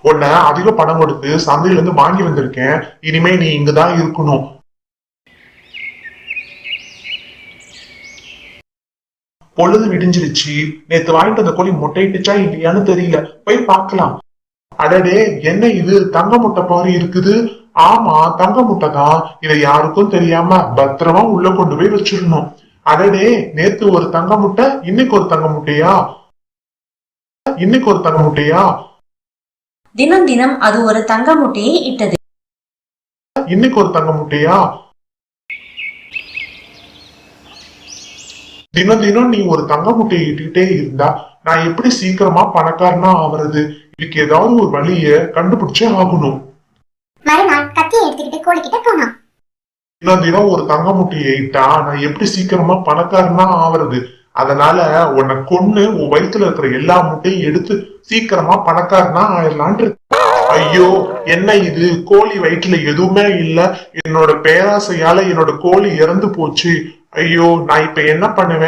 உன்னை அதிக பணம் கொடுத்து சந்தையில இருந்து வாங்கி வந்திருக்கேன். இனிமே நீ இங்கதான் இருக்கணும். பொழுது விடிஞ்சிருச்சு. நேத்து வாங்கிட்டு வந்த கோழி முட்டையிட்டுச்சா இல்லையான்னு தெரியல, போய் பார்க்கலாம். அடடே, என்ன இது தங்க முட்டை பாரு இருக்குது. ஆமா, தங்க முட்டை தான். இதை யாருக்கும் தெரியாம பத்திரமா உள்ள கொண்டு போய் வச்சிடணும். அடடே, நேத்து ஒரு தங்க முட்டை, இன்னைக்கு ஒரு தங்க முட்டையா? இன்னைக்கு ஒரு தங்க முட்டையா? தினம் தினம் அது ஒரு தங்க முட்டையை இட்டது. இன்னைக்கு ஒரு தங்க முட்டையா? தினம் தினம் நீ ஒரு தங்க முட்டையை இட்டுக்கிட்டே இருந்தா நான் எப்படி சீக்கிரமா பணக்காரனா ஆவறது? இதுக்கு ஏதாவது ஒரு வழிய கண்டுபிடிச்சே ஆகணும். மறுநாள் கத்தியை எடுத்துக்கிட்டு கோழிக்கிட்ட போனான். தினம் தினம் ஒரு தங்க முட்டையை இட்டா நான் எப்படி சீக்கிரமா பணக்காரனா ஆவறது? அதனால உன்னை கொன்னு உன் வயித்துல இருக்கிற எல்லா முட்டையும் எடுத்து சீக்கிரமா பணக்காரனா ஆயிடலான். ஐயோ, என்ன இது? கோழி வயிற்றுல எதுவுமே இல்ல. என்னோட பேராசையால என்னோட கோழி இறந்து போச்சு. ஐயோ, நான் இப்ப என்ன பண்ணுவேன்?